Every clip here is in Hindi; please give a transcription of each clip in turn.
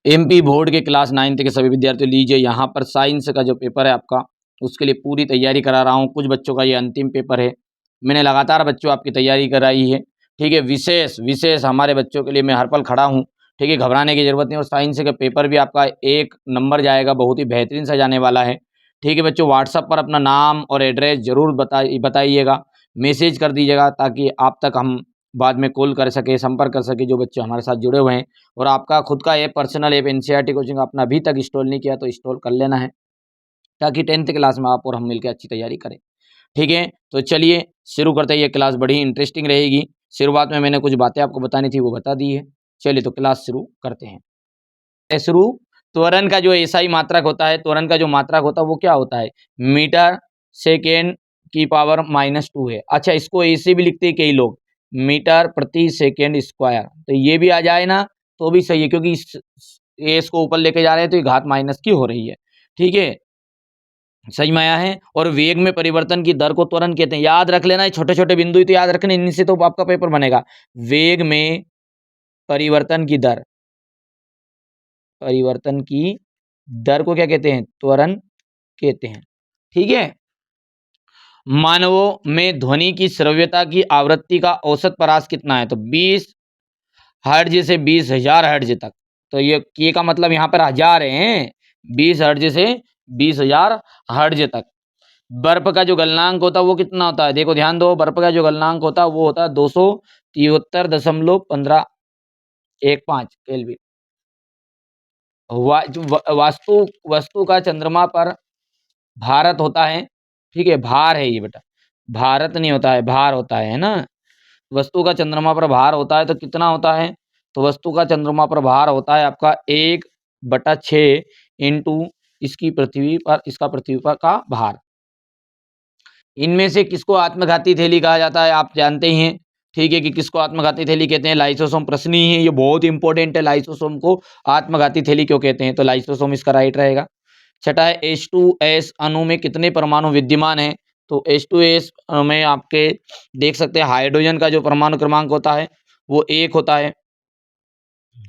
एमपी बोर्ड के क्लास 9th के सभी विद्यार्थी लीजिए, यहाँ पर साइंस का जो पेपर है आपका, उसके लिए पूरी तैयारी करा रहा हूँ। कुछ बच्चों का ये अंतिम पेपर है, मैंने लगातार बच्चों आपकी तैयारी कराई है, ठीक है। विशेष विशेष हमारे बच्चों के लिए मैं हर पल खड़ा हूँ, ठीक है, घबराने की जरूरत नहीं। और साइंस का पेपर भी आपका 1 नंबर जाएगा, बहुत ही बेहतरीन सा जाने वाला है, ठीक है बच्चों। व्हाट्सअप पर अपना नाम और एड्रेस जरूर बताइएगा, मैसेज कर दीजिएगा, ताकि आप तक हम बाद में कॉल कर सके, संपर्क कर सके जो बच्चे हमारे साथ जुड़े हुए हैं। और आपका खुद का app, personal app NCERT coaching आपने अभी तक इंस्टॉल नहीं किया तो इंस्टॉल कर लेना है, ताकि 10th क्लास में आप और हम मिलकर अच्छी तैयारी करें, ठीक है। तो चलिए शुरू करते हैं, ये क्लास बड़ी इंटरेस्टिंग रहेगी। शुरुआत में मैंने कुछ बातें आपको बतानी थी, वो बता दी है। चलिए तो क्लास शुरू करते हैं। शुरू, त्वरण का जो एसआई मात्रक होता है, त्वरण का जो मात्रक होता है वो क्या होता है, मीटर सेकेंड की पावर -2 है। अच्छा, इसको ऐसे भी लिखते हैं कई लोग, मीटर प्रति सेकेंड स्क्वायर, तो ये भी आ जाए ना तो भी सही है, क्योंकि एस को ऊपर लेके जा रहे हैं तो ये घात माइनस की हो रही है, ठीक है, सही में आया है। और वेग में परिवर्तन की दर को त्वरण कहते हैं, याद रख लेना, छोटे छोटे बिंदु ही तो याद रखने, इनसे तो आपका पेपर बनेगा। वेग में परिवर्तन की दर, परिवर्तन की दर को क्या कहते हैं, त्वरण कहते हैं, ठीक है। मानवों में ध्वनि की श्रव्यता की आवृत्ति का औसत परास कितना है, तो 20 हर्ट्ज से 20,000 हर्ट्ज तक। तो ये के का मतलब यहाँ पर हजार है, 20 हर्ट्ज से 20,000 हर्ट्ज तक। बर्फ का जो गलनांक होता है वो कितना होता है, देखो ध्यान दो, बर्फ का जो गलनांक होता है वो होता है 273.15 केल्विन। वास्तु वस्तु का चंद्रमा पर भारत होता है, ठीक है, भार है ये बेटा, भारत नहीं होता है, भार होता है ना। वस्तु का चंद्रमा पर भार होता है तो कितना होता है, तो वस्तु का चंद्रमा पर भार होता है आपका 1/6 इंटू इसका पृथ्वी पर का भार। इनमें से किसको आत्मघाती थैली कहा जाता है, आप जानते ही हैं, ठीक है, कि किसको आत्मघाती थैली कहते हैं, लाइसोसोम। प्रश्न ही है ये, बहुत इंपॉर्टेंट है, लाइसोसोम को आत्मघाती थैली क्यों कहते हैं, तो लाइसोसोम इसका राइट रहेगा। छठा है, H2S अणु में कितने परमाणु विद्यमान है, तो H2S में आपके देख सकते हैं हाइड्रोजन का जो परमाणु क्रमांक होता है वो 1 होता है,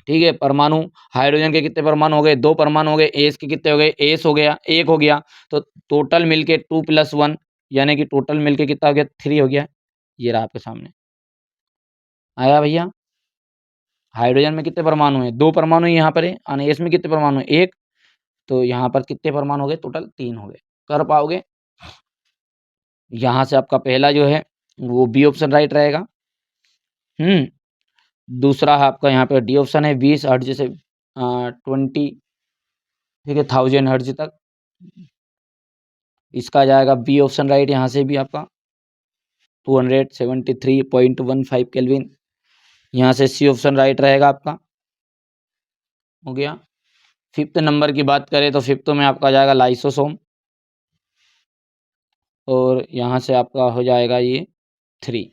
ठीक है। परमाणु हाइड्रोजन के कितने परमाणु हो गए, 2 परमाणु हो गए। एस के कितने हो गए, एस हो गया 1 हो गया, तो टोटल मिलके 2 + 1 यानी कि टोटल मिलके कितना हो गया, 3 हो गया। ये रहा आपके सामने, आया भैया। हाइड्रोजन में कितने परमाणु है, 2 परमाणु यहाँ पर है, और एस में कितने परमाणु है, 1, तो यहाँ पर कितने परमाणु हो गए, टोटल 3 हो गए। कर पाओगे, यहाँ से आपका पहला जो है वो बी ऑप्शन राइट रहेगा। दूसरा है आपका यहाँ पे डी ऑप्शन है, 20 हर्ट्ज से 20, ठीक है, 1000 हर्ट्ज तक, इसका आ जाएगा बी ऑप्शन राइट। यहाँ से भी आपका 273.15 केल्विन, यहाँ से सी ऑप्शन राइट रहेगा आपका, हो गया। 5th नंबर की बात करें तो 5th में आपका आ जाएगा लाइसोसोम, और यहाँ से आपका हो जाएगा ये 3,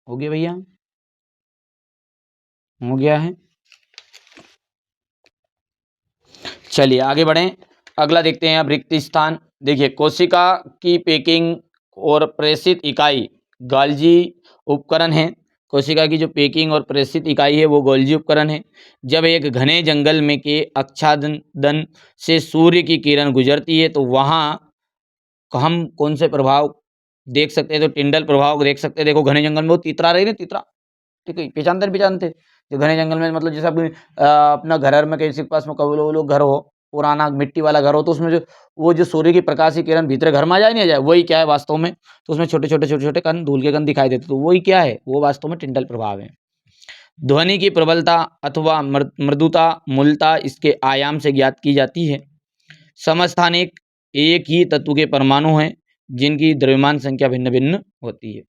हो गया भैया, हो गया है। चलिए आगे बढ़ें, अगला देखते हैं अब रिक्त स्थान। देखिए, कोशिका की पैकिंग और प्रेषित इकाई गोल्जी उपकरण है। कोशिका की जो पैकिंग और प्रेषित इकाई है वो गोल्जी उपकरण है। जब एक घने जंगल में के आच्छादन से सूर्य की किरण गुजरती है तो वहाँ हम कौन से प्रभाव देख सकते हैं, तो टिंडल प्रभाव देख सकते हैं। देखो घने जंगल में वो तीतरा रही ना, तीतरा, ठीक है, पहचानते नहीं पहचानते, जो घने जंगल में मतलब जैसे अपना घर में किसी के पास में कभी लोग घर हो, पुराना मिट्टी वाला घर हो, तो उसमें जो वो जो सूर्य की प्रकाश की किरण भीतर घर में आ जाए नहीं आ जाए, वही क्या है वास्तव में, तो उसमें छोटे छोटे छोटे छोटे कण, धूल के कण दिखाई देते, तो वही क्या है, वो वास्तव में टिंडल प्रभाव है। ध्वनि की प्रबलता अथवा मृदुता मूलता इसके आयाम से ज्ञात की जाती है। समस्थानिक एक ही तत्व के परमाणु हैं जिनकी द्रव्यमान संख्या भिन्न भिन्न होती है।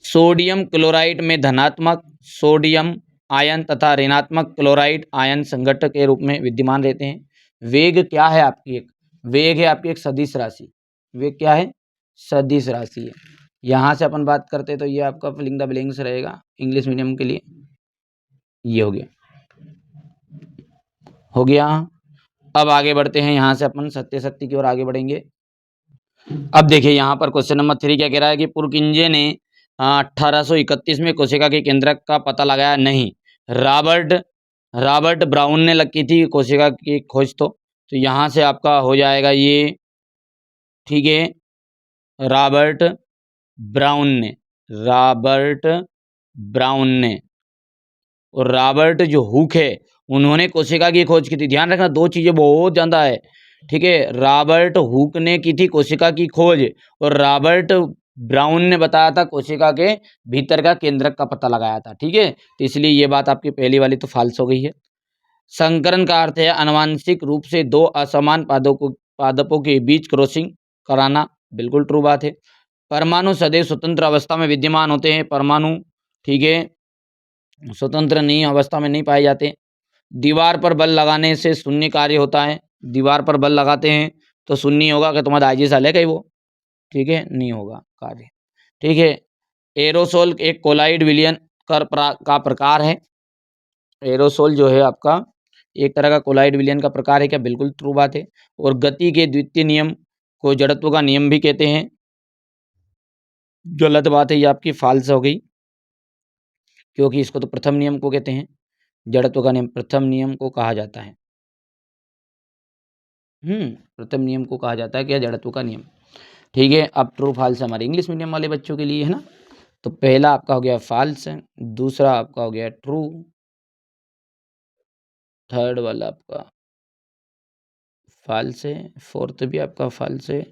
सोडियम क्लोराइड में धनात्मक सोडियम आयन तथा ऋणात्मक क्लोराइड आयन संघटक के रूप में विद्यमान रहते हैं। वेग क्या है आपकी, एक वेग है आपकी एक सदिश राशि, वेग क्या है, सदिश राशि है। यहाँ से अपन बात करते हैं तो ये आपका फिलिंग द ब्लैंक्स रहेगा इंग्लिश मीडियम के लिए, ये हो गया, हो गया। अब आगे बढ़ते हैं, यहाँ से अपन सत्य शक्ति की ओर आगे बढ़ेंगे। अब देखिए यहाँ पर क्वेश्चन नंबर 3 क्या कह रहा है कि पुरकिंजे ने 1831 में कोशिका के केंद्रक का पता लगाया नहीं, रॉबर्ट रॉबर्ट ब्राउन ने की थी कोशिका की खोज। तो यहाँ से आपका हो जाएगा ये, ठीक है, रॉबर्ट ब्राउन ने, रॉबर्ट ब्राउन ने। और रॉबर्ट जो हुक है, उन्होंने कोशिका की खोज की थी। ध्यान रखना, दो चीज़ें बहुत ज़्यादा है, ठीक है। रॉबर्ट हुक ने की थी कोशिका की खोज, और रॉबर्ट ब्राउन ने बताया था कोशिका के भीतर का केंद्रक का पता लगाया था, ठीक है। तो इसलिए ये बात आपकी पहली वाली तो फाल्स हो गई है। संकरण का अर्थ है आनुवंशिक रूप से दो असमान पादपों के बीच क्रॉसिंग कराना, बिल्कुल ट्रू बात है। परमाणु सदैव स्वतंत्र अवस्था में विद्यमान होते हैं, परमाणु, ठीक है, स्वतंत्र नहीं अवस्था में नहीं पाए जाते। दीवार पर बल लगाने से शून्य कार्य होता है, दीवार पर बल लगाते हैं तो शून्य होगा। कि तुम्हारा आईजी है कहीं वो, ठीक है, नहीं होगा कार्य, ठीक है। एरोसोल एक कोलाइड विलयन का प्रकार है। एरोसोल जो है आपका एक तरह का कोलाइड विलयन का प्रकार है, क्या? बिल्कुल ट्रू बात है। और गति के द्वितीय नियम को जड़त्व का नियम भी कहते हैं, गलत बात है, ये आपकी फाल्स हो गई, क्योंकि इसको तो प्रथम नियम को कहते हैं, जड़त्व का नियम प्रथम नियम को कहा जाता है। प्रथम नियम को कहा जाता है क्या? जड़त्व का नियम, ठीक है। अब ट्रू फाल्स हमारे इंग्लिश मीडियम वाले बच्चों के लिए है ना। तो पहला आपका हो गया फाल्स, दूसरा आपका हो गया ट्रू, थर्ड वाला आपका फाल्स है, फोर्थ भी आपका फाल्स है,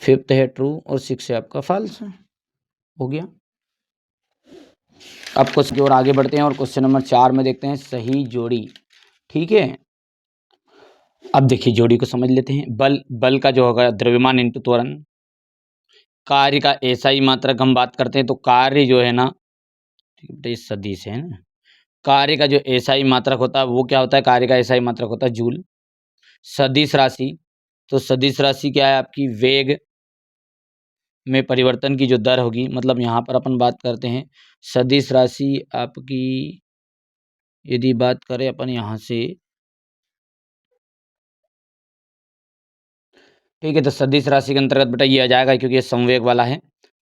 फिफ्थ है ट्रू, और सिक्स है आपका फाल्स। हो गया। अब क्वेश्चन की ओर आगे बढ़ते हैं और क्वेश्चन नंबर 4 में देखते हैं सही जोड़ी, ठीक है। अब देखिए जोड़ी को समझ लेते हैं। बल का जो होगा द्रव्यमान इंटू त्वरण, कार्य का एसआई मात्रक हम बात करते हैं तो कार्य जो है ना, ठीक है, सदिश है ना, कार्य का जो एसआई मात्रक होता है वो क्या होता है? कार्य का एसआई मात्रक होता है जूल। सदिश राशि, तो सदिश राशि क्या है आपकी? वेग में परिवर्तन की जो दर होगी, मतलब यहाँ पर अपन बात करते हैं सदिश राशि आपकी, यदि बात करें अपन यहाँ से, ठीक है, तो सदिश राशि के अंतर्गत बेटा ये आ जाएगा, क्योंकि ये संवेग वाला है,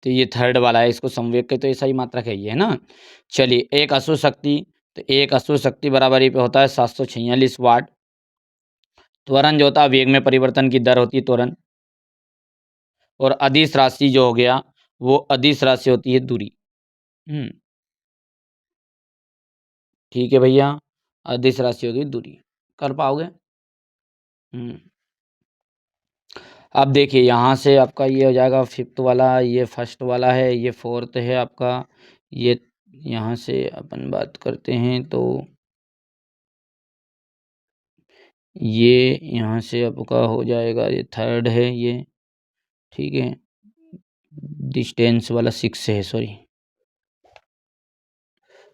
तो ये थर्ड वाला है, इसको संवेग के तो ऐसा ही मात्रक है ये, है ना। चलिए, एक अशुद्ध शक्ति, तो एक अशुद्ध शक्ति बराबर ये पे होता है 746 वाट। त्वरण जो होता है वेग में परिवर्तन की दर होती है त्वरण। और अदिश राशि जो हो गया वो अदिश राशि होती है दूरी। ठीक है भैया, अदिश राशि होगी दूरी, कर पाओगे? अब देखिए यहाँ से आपका ये हो जाएगा फिफ्थ वाला, ये फर्स्ट वाला है, ये फोर्थ है आपका, ये यहाँ से अपन बात करते हैं तो ये यहाँ से आपका हो जाएगा, ये थर्ड है ये, ठीक है, डिस्टेंस वाला 6 है, सॉरी।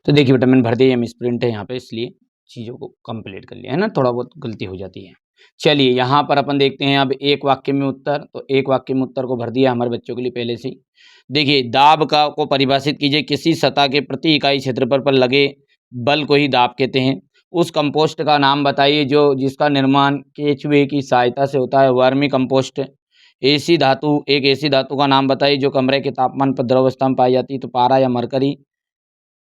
तो देखिए बेटा मैंने भर दिया, मिसप्रिंट है यहाँ पे, इसलिए चीज़ों को कंप्लीट कर लिया है ना, थोड़ा बहुत गलती हो जाती है। चलिए यहाँ पर अपन देखते हैं अब एक वाक्य में उत्तर, तो एक वाक्य में उत्तर को भर दिया हमारे बच्चों के लिए पहले से ही। देखिए दाब का को परिभाषित कीजिए, किसी सतह के प्रति इकाई क्षेत्रफल पर लगे बल को ही दाब कहते हैं। उस कंपोस्ट का नाम बताइए जो जिसका निर्माण केचुए की सहायता से होता है, वर्मी कंपोस्ट। ऐसी धातु, एक ऐसी धातु का नाम बताइए जो कमरे के तापमान पर द्रवावस्था में पाई जाती है, तो पारा या मरकरी।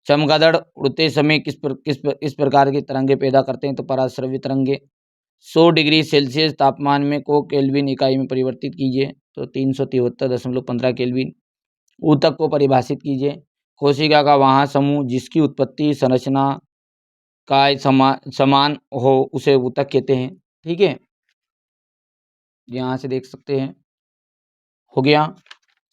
चमगादड़ उड़ते समय इस प्रकार की तरंगे पैदा करते हैं, तो पराश्रव्य तरंगे। 100 डिग्री सेल्सियस तापमान में को केल्विन इकाई में परिवर्तित कीजिए, तो 373.15 केल्विन। ऊतक को परिभाषित कीजिए, कोशिका का वहाँ समूह जिसकी उत्पत्ति संरचना का समान हो उसे ऊतक कहते हैं, ठीक है। यहाँ से देख सकते हैं, हो गया।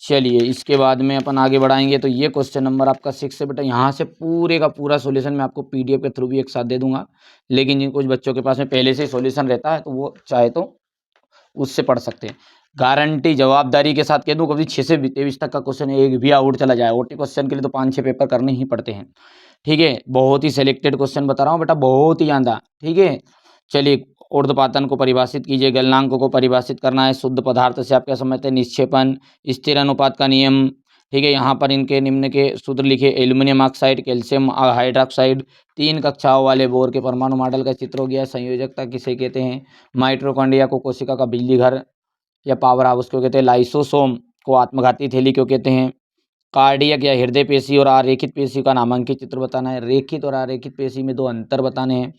चलिए इसके बाद में अपन आगे बढ़ाएंगे, तो ये क्वेश्चन नंबर आपका 6 से बेटा यहाँ से पूरे का पूरा सॉल्यूशन मैं आपको पीडीएफ के थ्रू भी एक साथ दे दूंगा, लेकिन जिन कुछ बच्चों के पास में पहले से सॉल्यूशन रहता है तो वो चाहे तो उससे पढ़ सकते हैं। गारंटी जवाबदारी के साथ कह दूँ, कभी 6 से 23 तक का क्वेश्चन एक भी आउट चला जाए, ओटी क्वेश्चन के लिए तो 5-6 पेपर करने ही पड़ते हैं, ठीक है। बहुत ही सिलेक्टेड क्वेश्चन बता रहा हूँ बेटा, बहुत ही ज़्यादा, ठीक है। चलिए, ऊर्ध्वपातन को परिभाषित कीजिए, गलनांक को परिभाषित करना है, शुद्ध पदार्थ से आप क्या समझते हैं? निक्षेपण, स्थिर अनुपात का नियम, ठीक है। यहाँ पर इनके निम्न के सूत्र लिखे, एल्यूमिनियम ऑक्साइड, कैल्शियम हाइड्रोक्साइड, 3 कक्षाओं वाले बोर के परमाणु मॉडल का चित्र हो गया। संयोजकता किसे कहते हैं? माइटोकॉन्ड्रिया को कोशिका का बिजली घर या पावर हाउस क्यों कहते हैं? लाइसोसोम को आत्मघाती थैली क्यों कहते हैं? कार्डियक या हृदय पेशी और आरेखित पेशी का नामांकित चित्र बताना है। रेखित और आरेखित पेशी में 2 अंतर बताने हैं।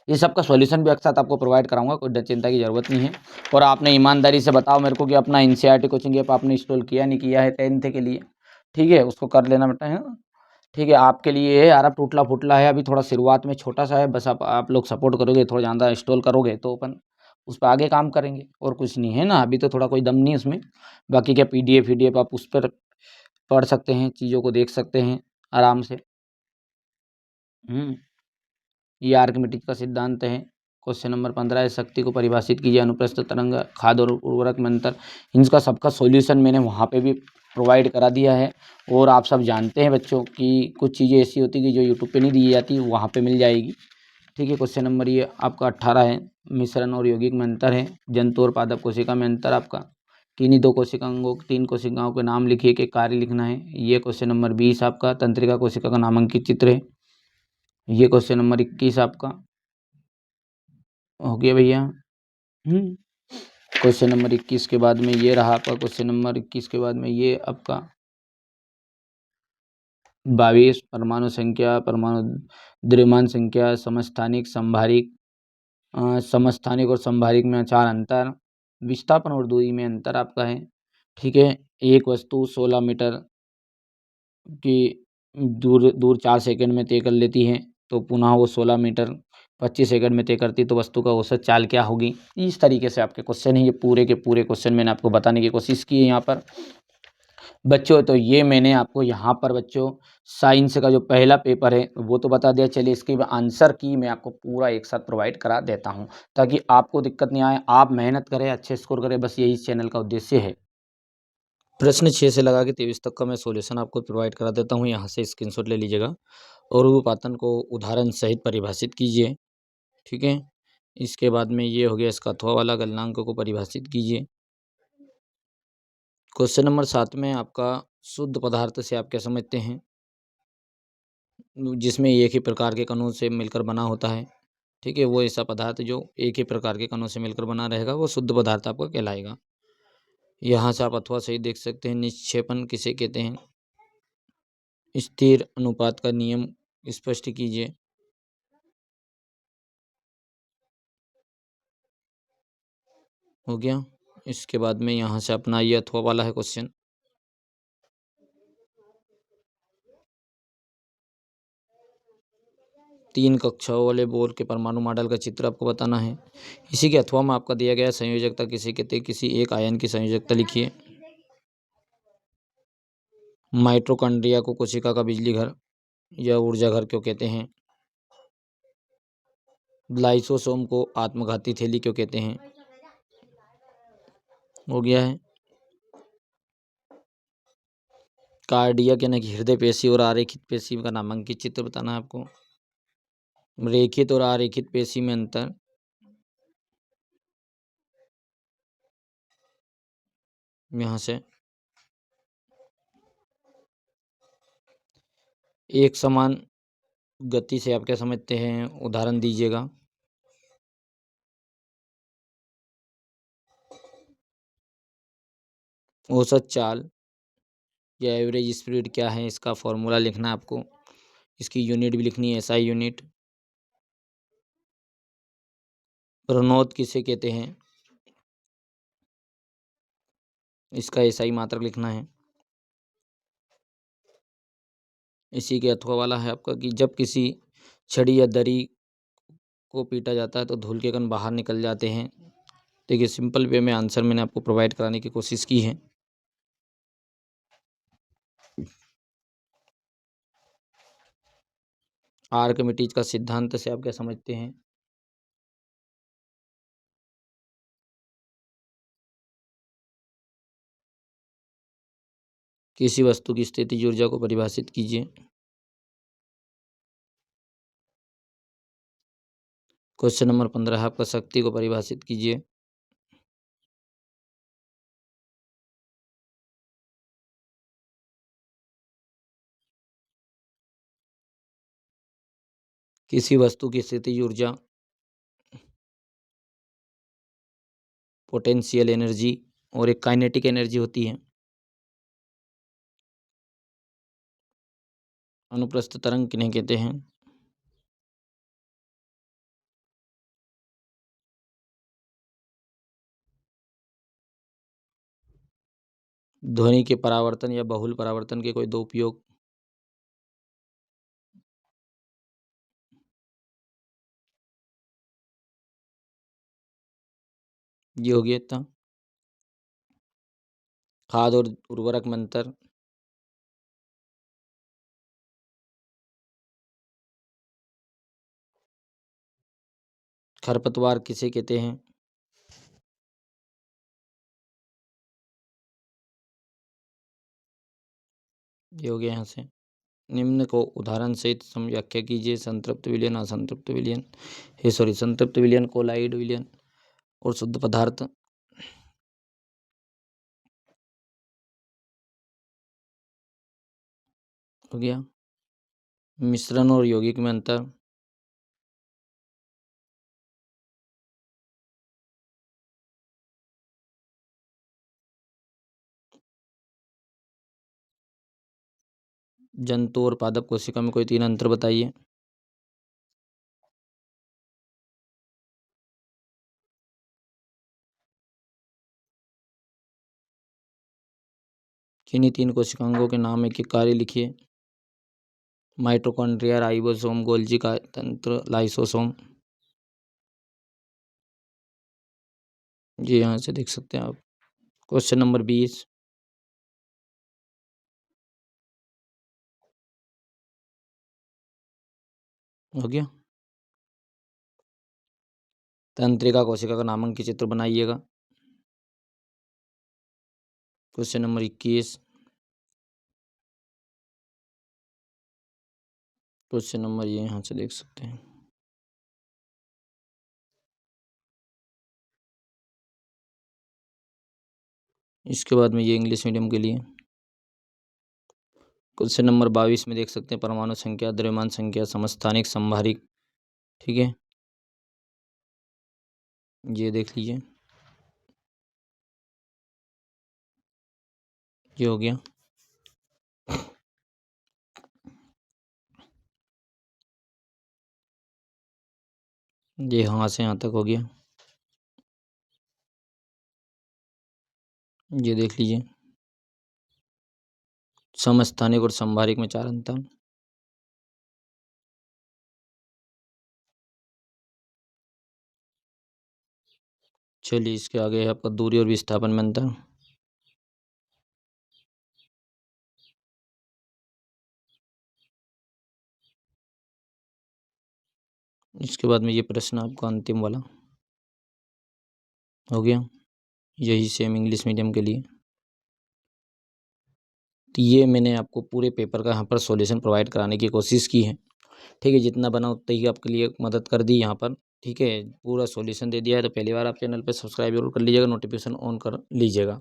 ये सबका सॉल्यूशन भी एक साथ आपको प्रोवाइड कराऊंगा, कोई चिंता की ज़रूरत नहीं है। और आपने ईमानदारी से बताओ मेरे को कि अपना एनसीईआरटी कोचिंग ऐप आपने इंस्टॉल किया नहीं किया है 10th के लिए, ठीक है, उसको कर लेना बेटा, है ना। ठीक है, आपके लिए है यार, अब टूटला फुटला है, अभी थोड़ा शुरुआत में छोटा सा है, बस आप लोग सपोर्ट करोगे, थोड़ा ज़्यादा इंस्टॉल करोगे तो अपन उस पर आगे काम करेंगे, और कुछ नहीं है ना। अभी तो थोड़ा कोई दम नहीं उसमें। बाकी क्या पीडीएफ आप उस पर पढ़ सकते हैं, चीज़ों को देख सकते हैं आराम से। ये आर्किमिडीज का सिद्धांत है। क्वेश्चन नंबर 15 है, शक्ति को परिभाषित कीजिए, अनुप्रस्थ तरंग, खाद और उर्वरक में अंतर। इनका सबका सॉल्यूशन मैंने वहाँ पे भी प्रोवाइड करा दिया है। और आप सब जानते हैं बच्चों कि कुछ चीज़ें ऐसी होती कि जो यूट्यूब पे नहीं दी जाती, वहाँ पे मिल जाएगी। ठीक है, क्वेश्चन नंबर ये आपका 18 है, मिश्रण और यौगिक में अंतर है। जंतु और पादप कोशिका में अंतर आपका। किन्हीं 2 कोशिकाओं 3 कोशिकाओं के नाम लिखिए के कार्य लिखना है। ये क्वेश्चन नंबर 20 आपका तंत्रिका कोशिका का नामांकित चित्र है। ये क्वेश्चन नंबर 21 आपका हो गया भैया। क्वेश्चन नंबर 21 के बाद में ये रहा आपका, क्वेश्चन नंबर 21 के बाद में ये आपका 22 परमाणु संख्या, परमाणु द्रव्यमान संख्या, समस्थानिक संभारिक, समस्थानिक और संभारिक में 4 अंतर, विस्थापन और दूरी में अंतर आपका है। ठीक है, एक वस्तु 16 मीटर की दूर 4 सेकंड में तय कर लेती है, तो पुनः वो 16 मीटर 25 सेकंड में तय करती, तो वस्तु का औसत चाल क्या होगी। इस तरीके से आपके क्वेश्चन है, ये पूरे के पूरे क्वेश्चन मैंने आपको बताने की कोशिश की है यहाँ पर बच्चों। तो ये मैंने आपको यहाँ पर बच्चों साइंस का जो पहला पेपर है वो तो बता दिया। चलिए इसके आंसर की मैं आपको पूरा एक साथ प्रोवाइड करा देता हूँ, ताकि आपको दिक्कत नहीं आए, आप मेहनत करें, अच्छे स्कोर करें, बस यही इस चैनल का उद्देश्य है। प्रश्न 6 से लगा के 23 तक का मैं सॉल्यूशन आपको प्रोवाइड करा देता हूँ, यहाँ से स्क्रीनशॉट ले लीजिएगा और उपापतन को उदाहरण सहित परिभाषित कीजिए। ठीक है, इसके बाद में ये हो गया इसका अथवा वाला, गलनांक को परिभाषित कीजिए। क्वेश्चन नंबर 7 में आपका शुद्ध पदार्थ से आप क्या समझते हैं, जिसमें एक ही प्रकार के कणों से मिलकर बना होता है। ठीक है, वो ऐसा पदार्थ जो एक ही प्रकार के कणों से मिलकर बना रहेगा वो शुद्ध पदार्थ आपका कहलाएगा। यहाँ से आप अथवा सही देख सकते हैं। निक्षेपण किसे कहते हैं, स्थिर अनुपात का नियम स्पष्ट कीजिए। हो गया, इसके बाद में यहाँ से अपना ये अथवा वाला है क्वेश्चन। तीन कक्षाओं वाले बोर के परमाणु मॉडल का चित्र आपको बताना है। इसी के अथवा में आपका दिया गया संयोजकता किसे कहते हैं, किसी एक आयन की संयोजकता लिखिए। माइटोकॉन्ड्रिया को कोशिका का बिजली घर या ऊर्जा घर क्यों कहते हैं। लाइसोसोम को आत्मघाती थैली क्यों कहते हैं। हो गया है। कार्डियक यानी कि हृदय पेशी और आरेखित पेशी का नामांकित चित्र बताना है आपको। रेखित और आरेखित पेशी में अंतर, यहाँ से एक समान गति से आप क्या समझते हैं, उदाहरण दीजिएगा। औसत चाल या एवरेज स्पीड क्या है, इसका फॉर्मूला लिखना है आपको। इसकी यूनिट भी लिखनी है, एसआई यूनिट। प्रणोद किसे कहते हैं, इसका एसआई मात्रक लिखना है। इसी के अथवा वाला है आपका कि जब किसी छड़ी या दरी को पीटा जाता है तो धूल के कण बाहर निकल जाते हैं। देखिए सिंपल वे में आंसर मैंने आपको प्रोवाइड कराने की कोशिश की है। आर्किमिडीज का सिद्धांत से आप क्या समझते हैं। किसी वस्तु की स्थितिज ऊर्जा को परिभाषित कीजिए। क्वेश्चन नंबर 15 आपका शक्ति को परिभाषित कीजिए। किसी वस्तु की स्थितिज ऊर्जा पोटेंशियल एनर्जी और एक काइनेटिक एनर्जी होती है। अनुप्रस्थ तरंग किन्हें कहते हैं? ध्वनि के परावर्तन या बहुल परावर्तन के कोई दो उपयोग? ये हो गया इतना। खाद और उर्वरक में अंतर? खरपतवार किसे कहते हैं? ये हो गया यहाँ से। निम्न को उदाहरण सहित व्याख्या कीजिए। संतृप्त विलयन, असंतृप्त विलयन, संतृप्त विलयन, कोलाइड विलयन और शुद्ध पदार्थ। हो गया। मिश्रण और यौगिक में अंतर? जंतु और पादप कोशिका में कोई तीन अंतर बताइए। किन्हीं तीन कोशिकांगों के नाम एक कार्य लिखिए। माइटोकॉन्ड्रिया, राइबोसोम, गोल्जी का तंत्र, लाइसोसोम। जी यहाँ से देख सकते हैं आप। Question number 20। हो गया। तंत्रिका कोशिका का नामांकित चित्र बनाइएगा। Question number 21। क्वेश्चन नंबर ये यहाँ से देख सकते हैं। इसके बाद में ये इंग्लिश मीडियम के लिए क्वेश्चन नंबर 22 में देख सकते हैं परमाणु संख्या, द्रव्यमान संख्या, समस्थानिक, संभारिक। ठीक है, ये देख लीजिए। ये हो गया। ये यहाँ से यहाँ तक हो गया। ये देख लीजिए। समस्थानिक और संभारिक में चार अंतर। चलिए इसके आगे है आपका दूरी और विस्थापन में अंतर। इसके बाद में ये प्रश्न आपका अंतिम वाला हो गया। यही सेम इंग्लिश मीडियम के लिए। तो ये मैंने आपको पूरे पेपर का यहाँ पर सॉल्यूशन प्रोवाइड कराने की कोशिश की है। ठीक है, जितना बना उतना ही आपके लिए मदद कर दी यहाँ पर। ठीक है, पूरा सॉल्यूशन दे दिया है। तो पहली बार आप चैनल पे सब्सक्राइब जरूर कर लीजिएगा, नोटिफिकेशन ऑन कर लीजिएगा।